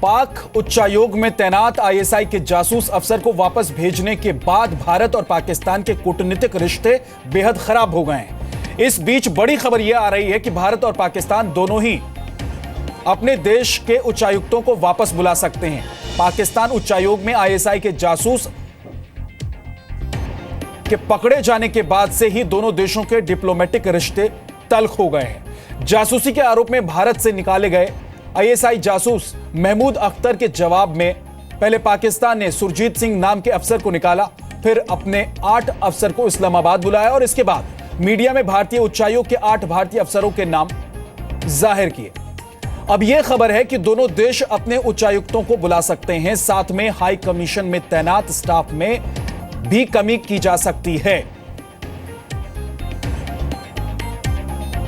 पाक उच्चायोग में तैनात आईएसआई के जासूस अफसर को वापस भेजने के बाद भारत और पाकिस्तान के कूटनीतिक रिश्ते बेहद खराब हो गए हैं। इस बीच बड़ी खबर यह आ रही है कि भारत और पाकिस्तान दोनों ही अपने देश के उच्चायुक्तों को वापस बुला सकते हैं। पाकिस्तान उच्चायोग में आईएसआई के जासूस के पकड़े जाने के बाद से ही दोनों देशों के डिप्लोमेटिक रिश्ते तल्ख हो गए हैं। जासूसी के आरोप में भारत से निकाले गए आईएसआई जासूस महमूद अख्तर के जवाब में पहले पाकिस्तान ने सुरजीत सिंह नाम के अफसर को निकाला, फिर अपने 8 अफसर को इस्लामाबाद बुलाया और इसके बाद मीडिया में भारतीय उच्चायोग के 8 भारतीय अफसरों के नाम जाहिर किए। अब यह खबर है कि दोनों देश अपने उच्चायुक्तों को बुला सकते हैं, साथ में हाई कमीशन में तैनात स्टाफ में भी कमी की जा सकती है।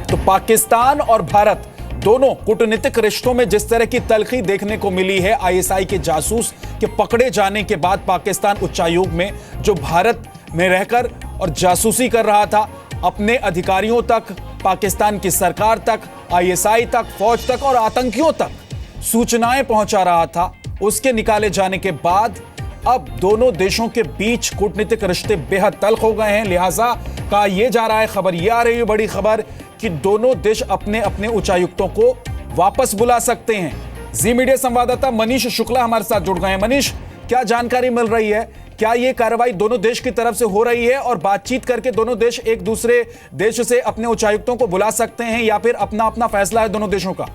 तो पाकिस्तान और भारत दोनों कूटनीतिक रिश्तों में जिस तरह की तलखी देखने को मिली है आईएसआई के जासूस के पकड़े जाने के बाद, पाकिस्तान उच्चायोग में जो भारत में रहकर और जासूसी कर रहा था, अपने अधिकारियों तक, पाकिस्तान की सरकार तक, आईएसआई तक, फौज तक और आतंकियों तक सूचनाएं पहुंचा रहा था, उसके निकाले जाने के बाद अब दोनों देशों के बीच कूटनीतिक रिश्ते बेहद तल्ख हो गए हैं। लिहाजा कहा यह जा रहा है, खबर यह आ रही है बड़ी खबर कि दोनों देश अपने अपने उच्चायुक्तों को वापस बुला सकते हैं। जी मीडिया संवाददाता मनीष शुक्ला हमारे साथ जुड़ गए हैं। मनीष, क्या जानकारी मिल रही है? क्या यह कार्रवाई दोनों देश की तरफ से हो रही है और बातचीत करके दोनों देश एक दूसरे देश से अपने उच्चायुक्तों को बुला सकते हैं या फिर अपना अपना फैसला है दोनों देशों का?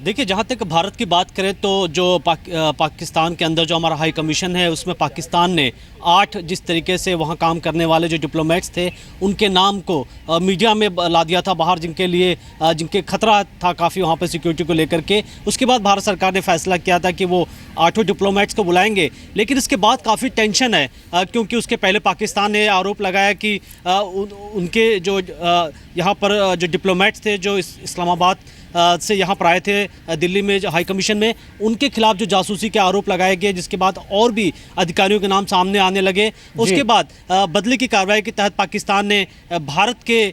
देखिए, जहाँ तक भारत की बात करें तो जो पाकिस्तान के अंदर जो हमारा हाई कमीशन है उसमें पाकिस्तान ने 8 जिस तरीके से वहाँ काम करने वाले जो डिप्लोमेट्स थे उनके नाम को मीडिया में ला दिया था बाहर, जिनके खतरा था काफ़ी वहाँ पर सिक्योरिटी को लेकर के। उसके बाद भारत सरकार ने फैसला किया था कि वो 8 डिप्लोमेट्स को बुलाएंगे, लेकिन इसके बाद काफ़ी टेंशन है क्योंकि उसके पहले पाकिस्तान ने आरोप लगाया कि उनके जो यहाँ पर जो डिप्लोमेट्स थे जो इस्लामाबाद से यहाँ पर आए थे दिल्ली में जो हाई कमीशन में, उनके खिलाफ जो जासूसी के आरोप लगाए गए, जिसके बाद और भी अधिकारियों के नाम सामने आने लगे। उसके बाद बदले की कार्रवाई के तहत पाकिस्तान ने भारत के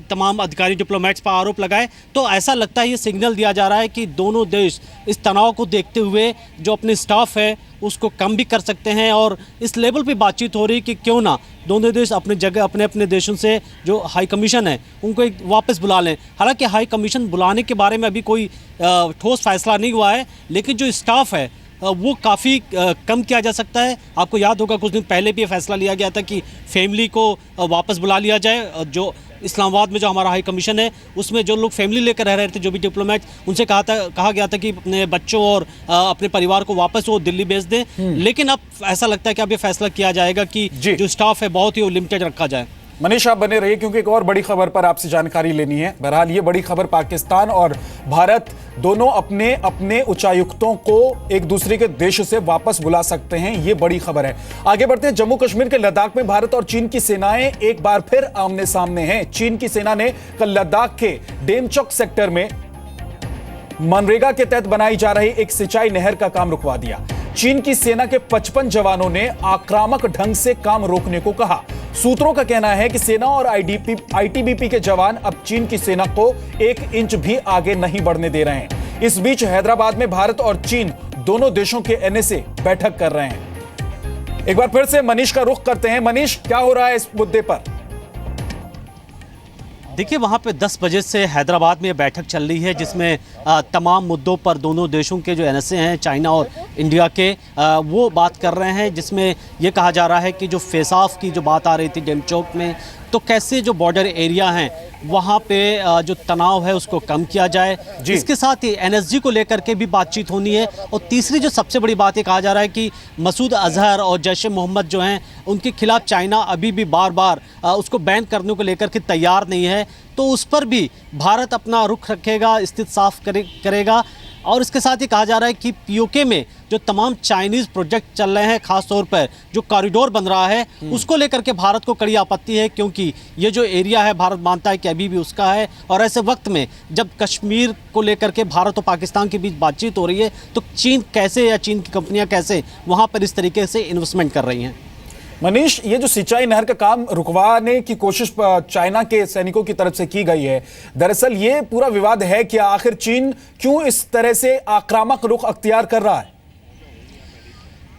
तमाम अधिकारी डिप्लोमेट्स पर आरोप लगाए। तो ऐसा लगता है ये सिग्नल दिया जा रहा है कि दोनों देश इस तनाव को देखते हुए जो अपने स्टाफ है उसको कम भी कर सकते हैं और इस लेवल पे बातचीत हो रही कि क्यों ना दोनों देश अपने जगह अपने अपने देशों से जो हाई कमीशन है उनको एक वापस बुला लें। हालांकि हाई कमीशन बुलाने के बारे में अभी कोई ठोस फैसला नहीं हुआ है, लेकिन जो स्टाफ है वो काफ़ी कम किया जा सकता है। आपको याद होगा कुछ दिन पहले भी ये फैसला लिया गया था कि फैमिली को वापस बुला लिया जाए। जो इस्लामाबाद में जो हमारा हाई कमीशन है उसमें जो लोग फैमिली लेकर रह रहे थे, जो भी डिप्लोमेट, उनसे कहा गया था कि अपने बच्चों और अपने परिवार को वापस वो दिल्ली भेज दें। लेकिन अब ऐसा लगता है कि अब ये फैसला किया जाएगा कि जो स्टाफ है बहुत ही लिमिटेड रखा जाए। मनीष, आप बने रहिए क्योंकि एक और बड़ी खबर पर आपसे जानकारी लेनी है। बहरहाल ये बड़ी खबर, पाकिस्तान और भारत दोनों अपने अपने उच्चायुक्तों को एक दूसरे के देश से वापस बुला सकते हैं, ये बड़ी खबर है। आगे बढ़ते हैं। जम्मू कश्मीर के लद्दाख में भारत और चीन की सेनाएं एक बार फिर आमने सामने हैं। चीन की सेना ने कल लद्दाख के डेमचोक सेक्टर में मनरेगा के तहत बनाई जा रही एक सिंचाई नहर का काम रुकवा दिया। चीन की सेना के 55 जवानों ने आक्रामक ढंग से काम रोकने को कहा। सूत्रों का कहना है कि सेना और आईटीबीपी के जवान अब चीन की सेना को 1 इंच भी आगे नहीं बढ़ने दे रहे हैं। इस बीच हैदराबाद में भारत और चीन दोनों देशों के एनएसए बैठक कर रहे हैं। एक बार फिर से मनीष का रुख करते हैं। मनीष, क्या हो रहा है इस मुद्दे पर? देखिए, वहाँ पे 10 बजे से हैदराबाद में बैठक चल रही है जिसमें तमाम मुद्दों पर दोनों देशों के जो एनएसए हैं, चाइना और इंडिया के, वो बात कर रहे हैं। जिसमें ये कहा जा रहा है कि जो फेस ऑफ की जो बात आ रही थी डेमचोक में, तो कैसे जो बॉर्डर एरिया हैं वहाँ पे जो तनाव है उसको कम किया जाए। इसके साथ ही एनएसजी को लेकर के भी बातचीत होनी है। और तीसरी जो सबसे बड़ी बात ये कहा जा रहा है कि मसूद अजहर और जैश ए मोहम्मद जो हैं उनके खिलाफ चाइना अभी भी बार बार उसको बैन करने को लेकर के तैयार नहीं है, तो उस पर भी भारत अपना रुख रखेगा, स्थिति साफ करेगा। और इसके साथ ही कहा जा रहा है कि पीओके में जो तमाम चाइनीज़ प्रोजेक्ट चल रहे हैं, खास तौर पर जो कॉरिडोर बन रहा है उसको लेकर के भारत को कड़ी आपत्ति है, क्योंकि ये जो एरिया है भारत मानता है कि अभी भी उसका है। और ऐसे वक्त में जब कश्मीर को लेकर के भारत और पाकिस्तान के बीच बातचीत हो रही है, तो चीन कैसे या चीन की कंपनियां कैसे वहाँ पर इस तरीके से इन्वेस्टमेंट कर रही हैं। मनीष, ये जो सिंचाई नहर का काम रुकवाने की कोशिश चाइना के सैनिकों की तरफ से की गई है, दरअसल ये पूरा विवाद है कि आखिर चीन क्यों इस तरह से आक्रामक रुख अख्तियार कर रहा है?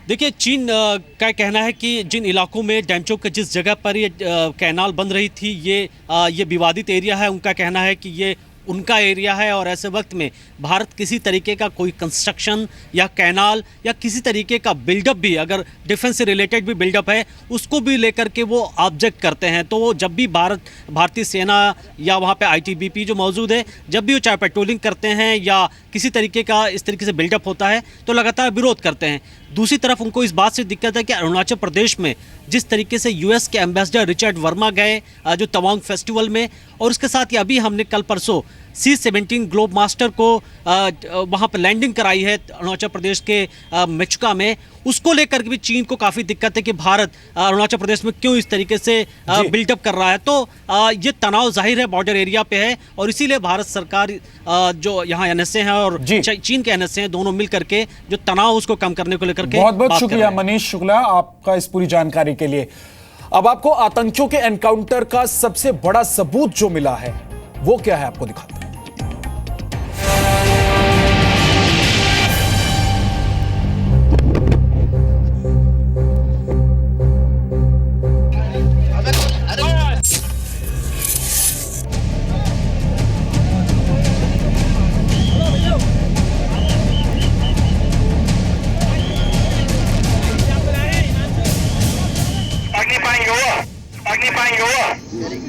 देखिए, चीन का कहना है कि जिन इलाकों में डेमचोक के जिस जगह पर ये कैनाल बन रही थी, ये विवादित एरिया है। उनका कहना है कि ये उनका एरिया है और ऐसे वक्त में भारत किसी तरीके का कोई कंस्ट्रक्शन या कैनाल या किसी तरीके का बिल्डअप भी, अगर डिफेंस से रिलेटेड भी बिल्डअप है, उसको भी लेकर के वो ऑब्जेक्ट करते हैं। तो वो जब भी भारतीय सेना या वहाँ पे आईटीबीपी जो मौजूद है, जब भी वो चाहे पेट्रोलिंग करते हैं या किसी तरीके का इस तरीके से बिल्डअप होता है, तो लगातार विरोध करते हैं। दूसरी तरफ उनको इस बात से दिक्कत है कि अरुणाचल प्रदेश में जिस तरीके से यूएस के एम्बेसडर रिचर्ड वर्मा गए जो तवांग फेस्टिवल में, और उसके साथ ही अभी हमने कल परसों C-17 ग्लोब मास्टर को वहाँ पर लैंडिंग कराई है अरुणाचल प्रदेश के मेचुका में, उसको लेकर के भी चीन को काफ़ी दिक्कत है कि भारत अरुणाचल प्रदेश में क्यों इस तरीके से बिल्डअप कर रहा है। तो ये तनाव जाहिर है बॉर्डर एरिया पे है, और इसीलिए भारत सरकार जो यहाँ NSA हैं और चीन के NSA हैं, दोनों मिल करके जो तनाव उसको कम करने को लेकर के। बहुत बहुत शुक्रिया मनीष शुक्ला आपका इस पूरी जानकारी के लिए। अब आपको आतंकियों के एनकाउंटर का सबसे बड़ा सबूत जो मिला है वो क्या है, आपको दिखाते हैं।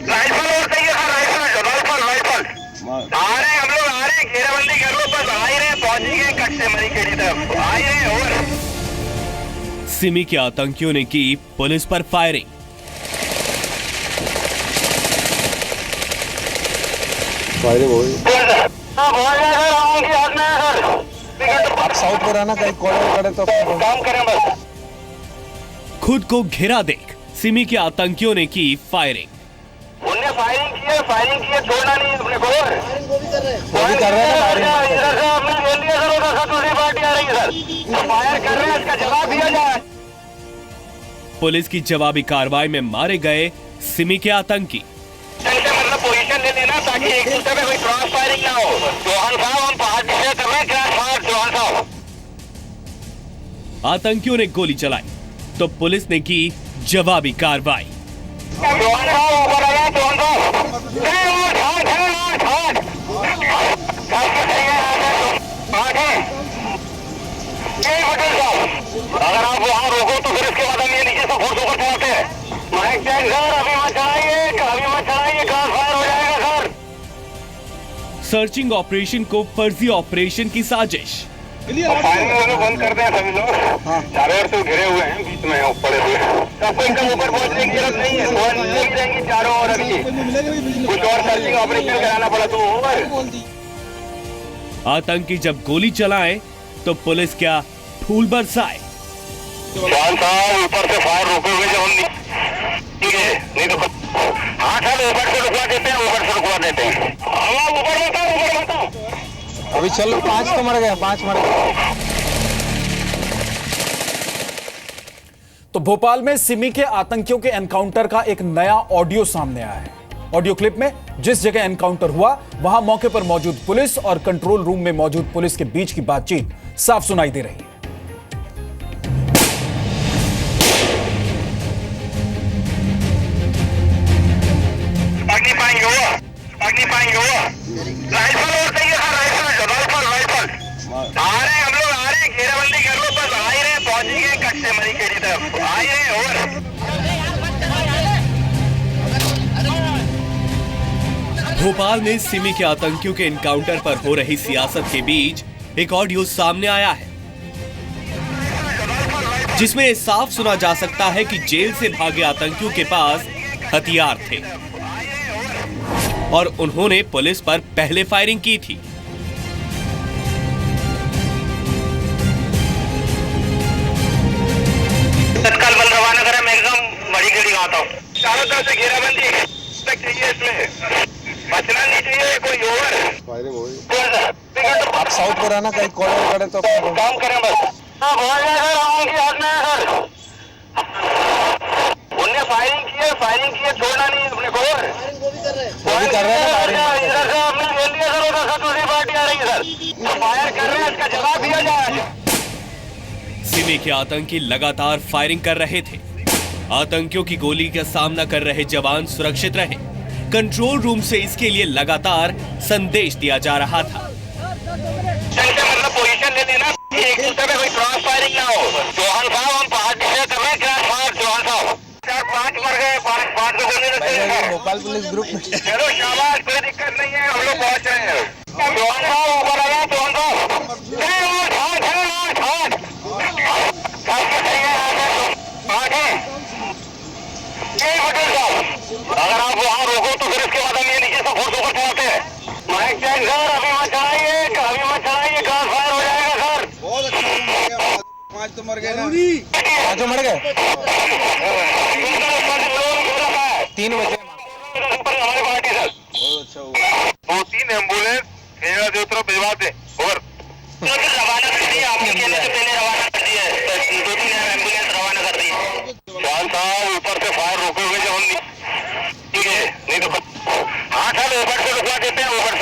राइफल और चाहिए राइफल आ रहे हैं, हम लोग आ रहे हैं, घेराबंदी कर लो, बस आ ही रहे हैं, पहुंच गए कट से मरी खेड़ी तरफ, आ ही रहे हैं। और सिमी के आतंकियों ने की पुलिस पर फायरिंग। हो गई। आप साउथ में रहना, कहीं कॉल करे तो काम करें बस। खुद को घिरा देख सिमी के आतंकियों ने की फायरिंग। उनने फायरिंग की है, छोड़ना नहीं अपने को। वो भी कर रहे हैं इधर से आपने ले लिया सर, उधर से दूसरी पार्टी आ रही है सर, फायर कर रहे हैं, इसका जवाब दिया जाए। पुलिस की जवाबी कार्रवाई में मारे गए सिमी के आतंकी। मतलब पोजीशन ले लेना ताकि एक दूसरे में कोई क्रॉस फायरिंग ना हो। चौहान साहब, हम पहाड़ से कर रहे हैं क्रॉस फायर। चौहान साहब, आतंकियों ने गोली चलाई तो पुलिस ने की जवाबी कार्रवाई। चौहान साहब ऊपर आ गए। चौहान अगर आप वहाँ रोको तो फिर इसके बाद हम ये नीचे से फोर्स ऊपर चढ़ाते हैं। माइक चेक सर, अभी मत चढ़ाइए, क्रॉस फायर हो जाएगा सर। सर्चिंग ऑपरेशन को फर्जी ऑपरेशन की साजिश। फायरिंग बंद कर दें सभी लोग। चारों ओर से घिरे हुए हैं, बीच में पड़े हुए हैं, सबको एकदम ऊपर पहुंचने की जरूरत नहीं है। नीचे जाएंगे चारों ओर, अभी कुछ और सर्चिंग ऑपरेशन कराना पड़ा तो होगा। आतंकी जब गोली चलाए तो पुलिस क्या फूल बरसाए। चौहान साहब, ऊपर से फायर रोके हुए जब हम ठीक है, नहीं तो हाँ सर, ऊपर से रुकवा देते हैं, ऊपर बताओ। अभी चलो, 5 तो मर गए, 5 मर गए। तो भोपाल में सिमी के आतंकियों के एनकाउंटर का एक नया ऑडियो सामने आया है। ऑडियो क्लिप में जिस जगह एनकाउंटर हुआ वहां मौके पर मौजूद पुलिस और कंट्रोल रूम में मौजूद पुलिस के बीच की बातचीत साफ सुनाई दे रही है। राइफल और चाहिए राइफल आ रहे हैं, हम लोग आ रहे हैं, घेराबंदी कर लो, बस आ ही रहे हैं, पहुंच गए कट से मरी खेड़ी तरफ, आ ही रहे हैं। और भोपाल में सिमी के आतंकियों के एनकाउंटर पर हो रही सियासत के बीच एक ऑडियो सामने आया है, जिसमें साफ सुना जा सकता है कि जेल से भागे आतंकियों के पास हथियार थे और उन्होंने पुलिस पर पहले फायरिंग की थी। तत्काल बल रवाना करें, मैं एकदम बड़ी गाड़ी आता हूँ। चारों तरफ से घेराबंदी तक चाहिए, इसमें बचना नहीं चाहिए कोई। ओवर फायरिंग हो गई। आप साउथ में रहना, कहीं कॉल करे तो काम करें बस। हाँ, बहुत सर, आऊंगी हाथ में सर। है, फायरिंग की है, छोड़ना नहीं है अपने को। वो भी कर रहे हैं ना इधर से हमने ले लिया सर, उधर से दूसरी पार्टी आ रही है सर, फायर कर रहे हैं, इसका जवाब दिया जाए। सिमी के आतंकी लगातार फायरिंग कर रहे थे। आतंकियों की गोली का सामना कर रहे जवान सुरक्षित रहे। कंट्रोल रूम से इसके लिए लगातार संदेश दिया जा रहा था। मतलब पोजीशन ले लेना, एक दूसरे में कोई क्रॉस फायरिंग ना हो। चौहान साहब, हम पार्टी से कर रहे हैं क्रॉस फायर। चौहान साहब 4-5 मर गए, 5 को गोली लग गई। भोपाल पुलिस ग्रुप में चलो शाबाश, कोई दिक्कत नहीं है, हम लोग पहुंच रहे हैं। चौहान साहब ऊपर आ जाए, चौहान साहब अगर आप वहाँ रोको तो फिर इसके बाद हम ये नीचे से फोर्स ऊपर चलाते हैं। माइक चेक सर, अभी मत चढ़ाइए, क्रॉस फायर हो जाएगा सर। बहुत अच्छा, 5 तो मर गए ना। 5 मर गए, 3 बचे हमारी पार्टी सर। बहुत अच्छा हुआ। 2-3 एम्बुलेंस जो तरफ भिजवा दे। ओवर। रवाना कर दी, आपके कहने से पहले रवाना कर दी है। 2-3 एम्बुलेंस रवाना कर दी। जवान साहब ऊपर से फायर रोके हुए जब हम, ठीक है, नहीं तो हाँ सर ऊपर से रुकवा देते हैं, ऊपर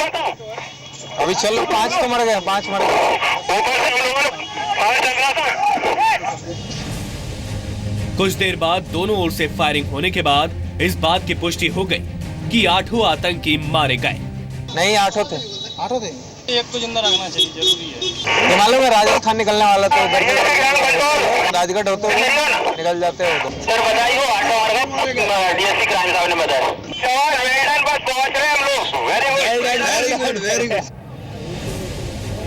बताओ। अभी चलो 5 तो मर गए, 5 मर गए। ऊपर से हम लोगों ने फायर चल रहा था। कुछ देर बाद दोनों ओर से फायरिंग होने के बाद इस बात की पुष्टि हो गई कि 8 आतंकी मारे गए। नहीं, 8 थे। 8 थे। एक तो जिंदा रखना चाहिए, जरूरी है। ये मालूम है राजस्थान निकलने वाला था, उधर के राजगढ़ होते हुए निकल जाते हैं उधर। सर बताइए, वो 8 मर गए, डीएसपी क्राइम साहब ने बताया। और वेल्डन बस पहुंच रहे हैं हम लोग। Very good, very good.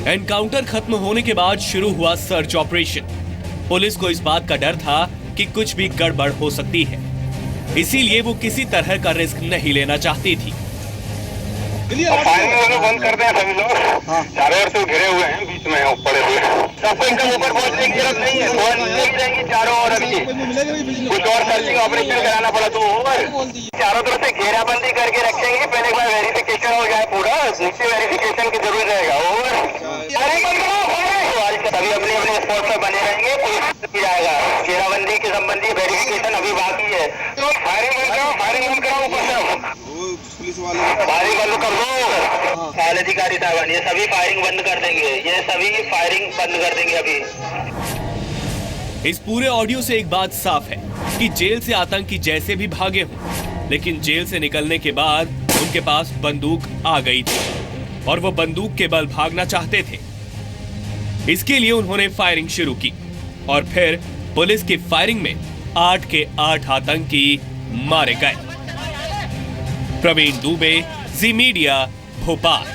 Encounter खत्म होने के बाद शुरू हुआ सर्च ऑपरेशन। पुलिस को इस बात का डर था कि कुछ भी गड़बड़ हो सकती है, इसीलिए वो किसी तरह का रिस्क नहीं लेना चाहती थी। फायरिंग बंद कर दें सभी लोग। चारों ओर से घिरे हुए हैं, बीच में पड़े हुए। सबको एकदम ऊपर पहुंचने की जरूरत नहीं है, थोड़ा रहेंगी चारों ओर। अभी कुछ और सर्चिंग ऑपरेशन कराना पड़ा तो ओवर। चारों तरफ से घेराबंदी करके रखेंगे, पहले एक बार वेरिफिकेशन हो जाए पूरा, नीचे वेरिफिकेशन की जरूरत रहेगा। ओवर। सभी अपने अपने स्पॉट पर बने रहेंगे, पुलिस जाएगा। घेराबंदी के संबंधी वेरिफिकेशन अभी बाकी है। तो फायरिंग बंद कराओ ऊपर से, फायरिंग बंद कर दो। साल अधिकारी साहब ये सभी फायरिंग बंद कर देंगे, ये सभी फायरिंग बंद कर देंगे अभी। इस पूरे ऑडियो से एक बात साफ है कि जेल से आतंकी जैसे भी भागे हों, लेकिन जेल से निकलने के बाद उनके पास बंदूक आ गई थी और वो बंदूक के बल भागना चाहते थे। इसके लिए उन्होंने फायरिंग शुरू की और फिर पुलिस की फायरिंग में 8 के 8 आतंकी मारे गए। प्रवीण दुबे, जी मीडिया, भोपाल।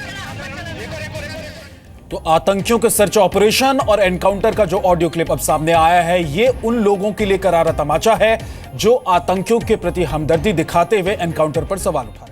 तो आतंकियों के सर्च ऑपरेशन और एनकाउंटर का जो ऑडियो क्लिप अब सामने आया है, ये उन लोगों के लिए करारा तमाचा है जो आतंकियों के प्रति हमदर्दी दिखाते हुए एनकाउंटर पर सवाल उठा रहे हैं।